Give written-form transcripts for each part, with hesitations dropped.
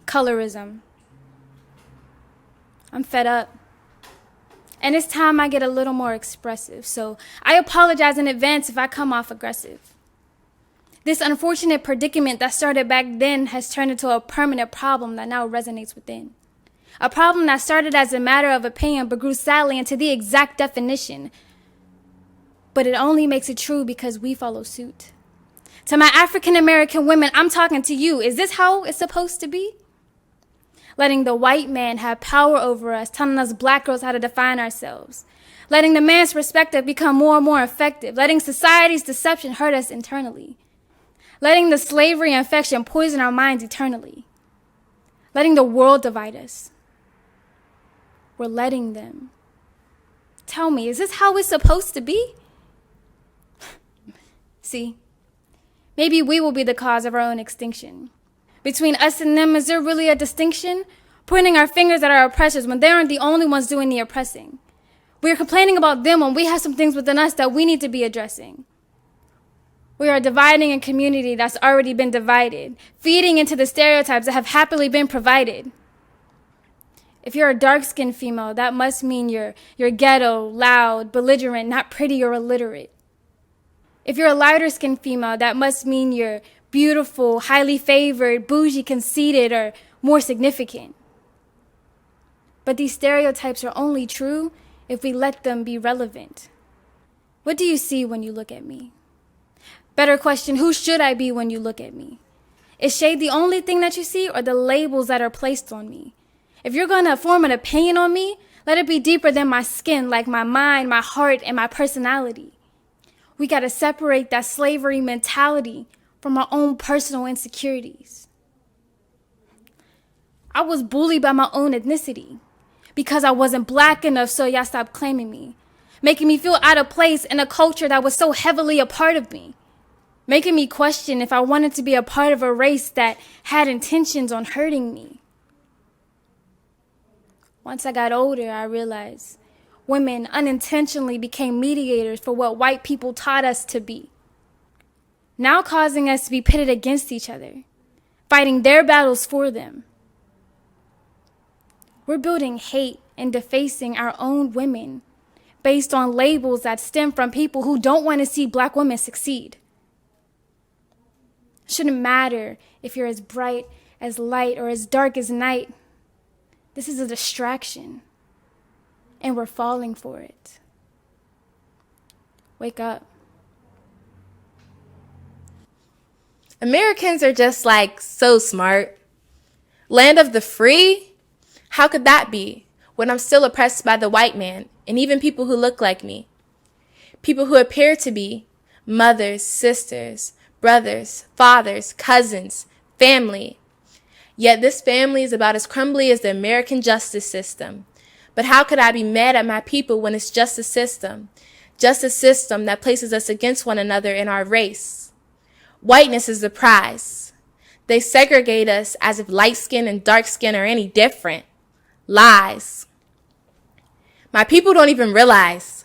colorism. I'm fed up. And it's time I get a little more expressive, so I apologize in advance if I come off aggressive. This unfortunate predicament that started back then has turned into a permanent problem that now resonates within. A problem that started as a matter of opinion but grew sadly into the exact definition. But it only makes it true because we follow suit. To my African American women, I'm talking to you. Is this how it's supposed to be? Letting the white man have power over us, telling us black girls how to define ourselves. Letting the man's perspective become more and more effective. Letting society's deception hurt us internally. Letting the slavery infection poison our minds eternally. Letting the world divide us. We're letting them. Tell me, is this how it's supposed to be? See, maybe we will be the cause of our own extinction. Between us and them, is there really a distinction? Pointing our fingers at our oppressors when they aren't the only ones doing the oppressing. We are complaining about them when we have some things within us that we need to be addressing. We are dividing a community that's already been divided, feeding into the stereotypes that have happily been provided. If you're a dark-skinned female, that must mean you're ghetto, loud, belligerent, not pretty or illiterate. If you're a lighter-skinned female, that must mean you're beautiful, highly favored, bougie, conceited, or more significant. But these stereotypes are only true if we let them be relevant. What do you see when you look at me? Better question, who should I be when you look at me? Is shade the only thing that you see, or the labels that are placed on me? If you're going to form an opinion on me, let it be deeper than my skin, like my mind, my heart, and my personality. We got to separate that slavery mentality from our own personal insecurities. I was bullied by my own ethnicity because I wasn't black enough, so y'all stopped claiming me, making me feel out of place in a culture that was so heavily a part of me, making me question if I wanted to be a part of a race that had intentions on hurting me. Once I got older, I realized women unintentionally became mediators for what white people taught us to be, now causing us to be pitted against each other, fighting their battles for them. We're building hate and defacing our own women based on labels that stem from people who don't want to see black women succeed. It shouldn't matter if you're as bright as light or as dark as night. This is a distraction, and we're falling for it. Wake up. Americans are just so smart. Land of the free? How could that be when I'm still oppressed by the white man and even people who look like me? People who appear to be mothers, sisters, brothers, fathers, cousins, family. Yet this family is about as crumbly as the American justice system. But how could I be mad at my people when it's just a system? Just a system that places us against one another in our race. Whiteness is the prize. They segregate us as if light skin and dark skin are any different. Lies. My people don't even realize.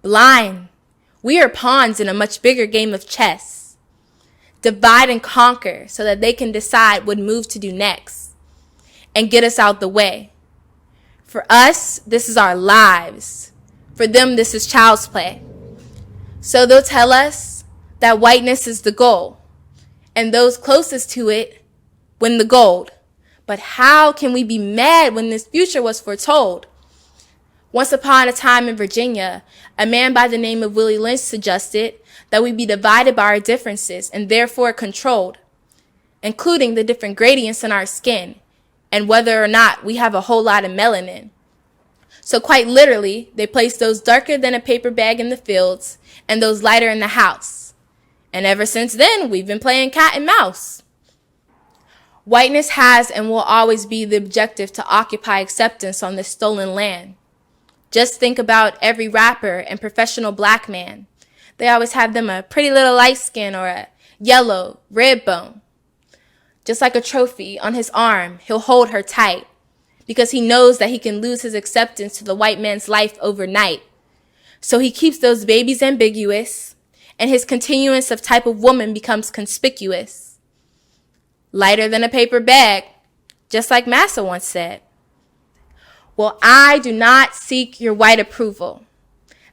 Blind. We are pawns in a much bigger game of chess. Divide and conquer so that they can decide what move to do next and get us out the way. For us, this is our lives. For them, this is child's play. So they'll tell us that whiteness is the goal, and those closest to it win the gold. But how can we be mad when this future was foretold? Once upon a time in Virginia, a man by the name of Willie Lynch suggested that we be divided by our differences and therefore controlled, including the different gradients in our skin and whether or not we have a whole lot of melanin. So quite literally, they placed those darker than a paper bag in the fields and those lighter in the house. And ever since then, we've been playing cat and mouse. Whiteness has and will always be the objective to occupy acceptance on this stolen land. Just think about every rapper and professional black man. They always have them a pretty little light skin or a yellow, red bone. Just like a trophy on his arm, he'll hold her tight because he knows that he can lose his acceptance to the white man's life overnight. So he keeps those babies ambiguous, and his continuance of type of woman becomes conspicuous. Lighter than a paper bag, just like Massa once said. Well, I do not seek your white approval.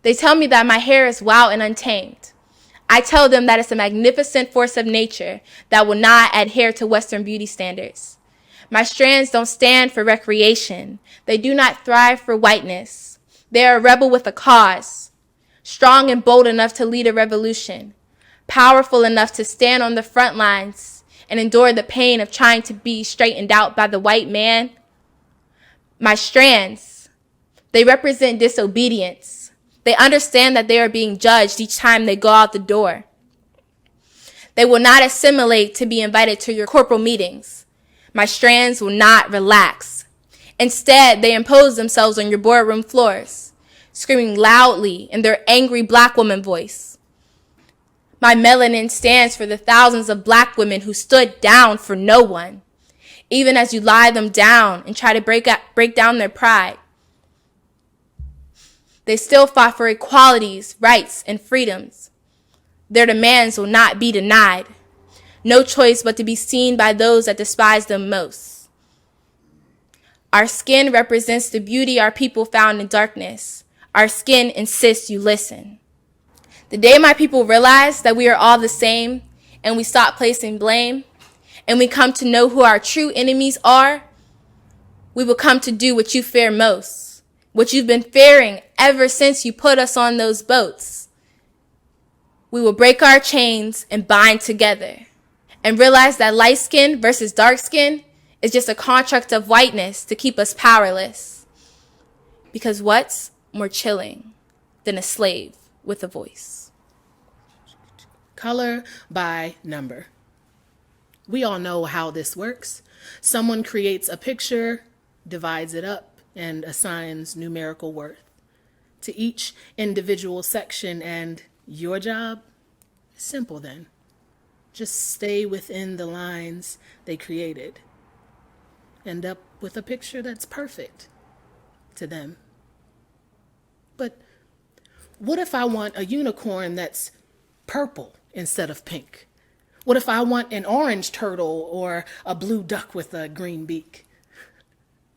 They tell me that my hair is wild and untamed. I tell them that it's a magnificent force of nature that will not adhere to Western beauty standards. My strands don't stand for recreation. They do not thrive for whiteness. They are a rebel with a cause, strong and bold enough to lead a revolution, powerful enough to stand on the front lines and endure the pain of trying to be straightened out by the white man. My strands, they represent disobedience. They understand that they are being judged each time they go out the door. They will not assimilate to be invited to your corporal meetings. My strands will not relax. Instead, they impose themselves on your boardroom floors, screaming loudly in their angry black woman voice. My melanin stands for the thousands of black women who stood down for no one, even as you lie them down and try to break down their pride. They still fought for equalities, rights, and freedoms. Their demands will not be denied. No choice but to be seen by those that despise them most. Our skin represents the beauty our people found in darkness. Our skin insists you listen. The day my people realize that we are all the same and we stop placing blame and we come to know who our true enemies are, we will come to do what you fear most, what you've been fearing ever since you put us on those boats. We will break our chains and bind together and realize that light skin versus dark skin is just a contract of whiteness to keep us powerless. Because what's more chilling than a slave with a voice? Color by number. We all know how this works. Someone creates a picture, divides it up, and assigns numerical worth to each individual section, and your job is simple then. Just stay within the lines they created. End up with a picture that's perfect to them. But what if I want a unicorn that's purple instead of pink? What if I want an orange turtle or a blue duck with a green beak?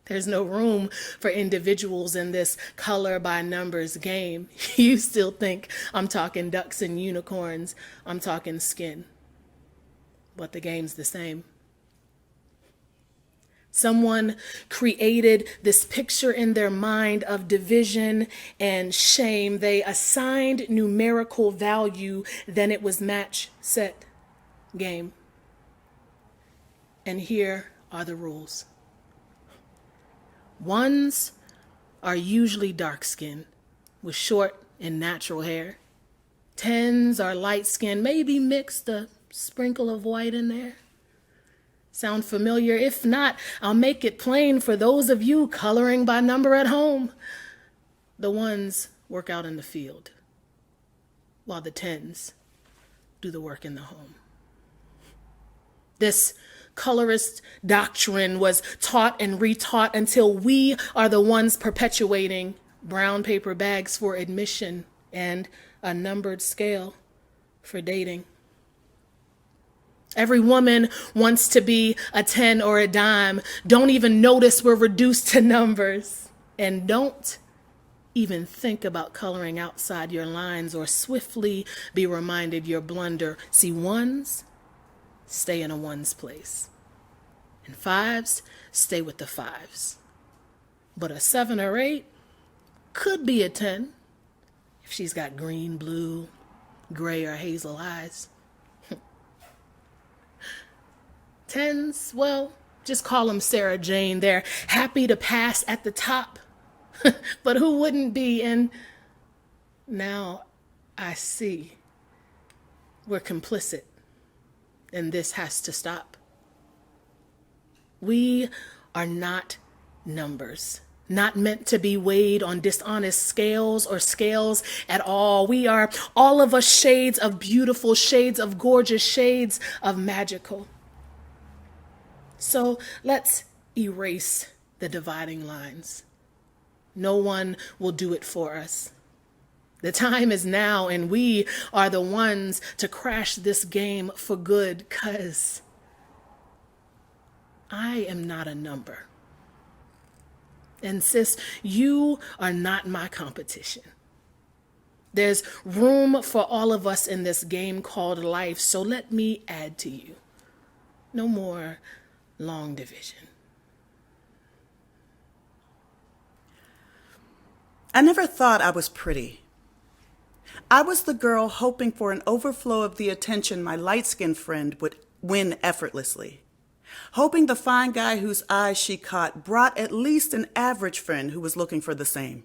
There's no room for individuals in this color by numbers game. You still think I'm talking ducks and unicorns. I'm talking skin. But the game's the same. Someone created this picture in their mind of division and shame. They assigned numerical value, then it was match, set, game. And here are the rules. Ones are usually dark-skinned with short and natural hair. Tens are light-skinned, maybe mixed a sprinkle of white in there. Sound familiar? If not, I'll make it plain for those of you coloring by number at home. The ones work out in the field, while the tens do the work in the home. This colorist doctrine was taught and retaught until we are the ones perpetuating brown paper bags for admission and a numbered scale for dating. Every woman wants to be a 10 or a dime. Don't even notice we're reduced to numbers. And don't even think about coloring outside your lines or swiftly be reminded your blunder. See, ones stay in a one's place. And fives stay with the fives. But a 7 or 8 could be a 10 if she's got green, blue, gray, or hazel eyes. Tens, well, just call them Sarah Jane. They're happy to pass at the top. But who wouldn't be? And now I see we're complicit, and this has to stop. We are not numbers, not meant to be weighed on dishonest scales or scales at all. We are all of us shades of beautiful, shades of gorgeous, shades of magical. So let's erase the dividing lines. No one will do it for us. The time is now, and we are the ones to crash this game for good, 'cause I am not a number. And sis, you are not my competition. There's room for all of us in this game called life, so let me add to you. No more long division. I never thought I was pretty. I was the girl hoping for an overflow of the attention my light-skinned friend would win effortlessly. Hoping the fine guy whose eyes she caught brought at least an average friend who was looking for the same.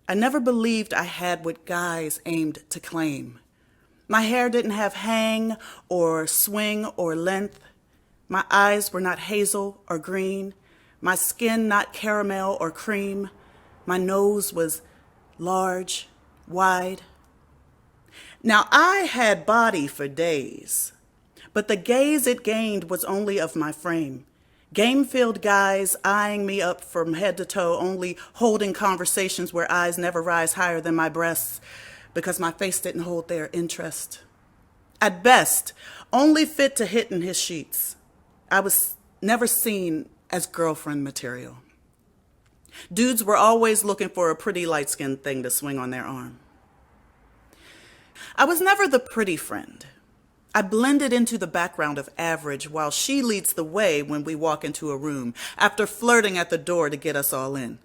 I never believed I had what guys aimed to claim. My hair didn't have hang or swing or length. My eyes were not hazel or green. My skin not caramel or cream. My nose was large, wide. Now I had body for days, but the gaze it gained was only of my frame. Game-filled guys eyeing me up from head to toe, only holding conversations where eyes never rise higher than my breasts because my face didn't hold their interest. At best, only fit to hit in his sheets. I was never seen as girlfriend material. Dudes were always looking for a pretty light-skinned thing to swing on their arm. I was never the pretty friend. I blended into the background of average while she leads the way when we walk into a room, after flirting at the door to get us all in.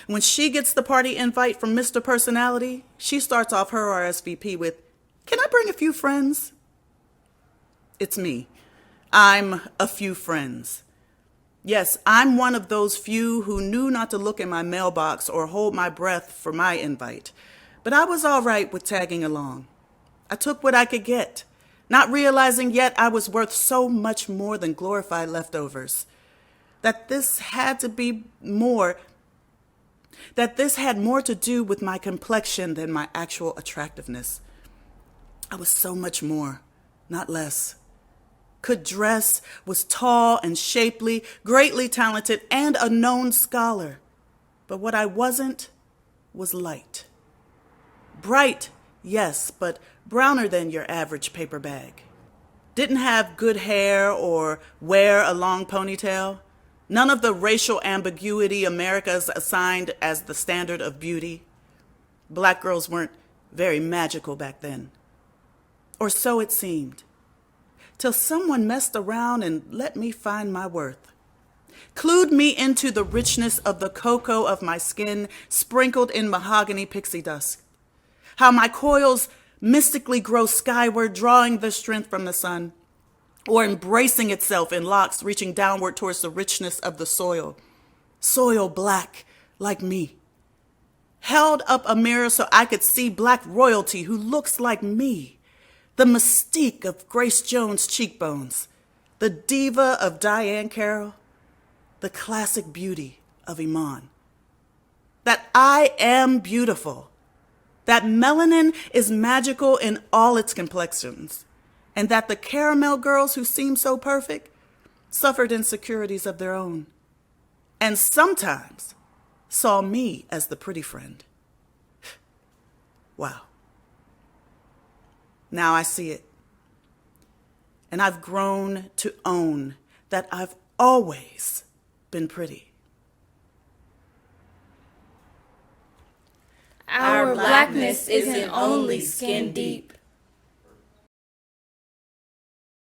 When she gets the party invite from Mr. Personality, she starts off her RSVP with, "Can I bring a few friends?" It's me. I'm a few friends. Yes, I'm one of those few who knew not to look in my mailbox or hold my breath for my invite. But I was all right with tagging along. I took what I could get, not realizing yet I was worth so much more than glorified leftovers. That this had more to do with my complexion than my actual attractiveness. I was so much more, not less. Could dress, was tall and shapely, greatly talented, and a known scholar. But what I wasn't was light. Bright, yes, but browner than your average paper bag. Didn't have good hair or wear a long ponytail. None of the racial ambiguity America's assigned as the standard of beauty. Black girls weren't very magical back then. Or so it seemed. Till someone messed around and let me find my worth. Clued me into the richness of the cocoa of my skin, sprinkled in mahogany pixie dust. How my coils mystically grow skyward, drawing the strength from the sun, or embracing itself in locks reaching downward towards the richness of the soil. Soil black, like me. Held up a mirror so I could see black royalty who looks like me. The mystique of Grace Jones' cheekbones, the diva of Diane Carroll, the classic beauty of Iman. That I am beautiful, that melanin is magical in all its complexions, and that the caramel girls who seem so perfect suffered insecurities of their own, and sometimes saw me as the pretty friend. Wow. Now I see it. And I've grown to own that I've always been pretty. Our blackness isn't only skin deep.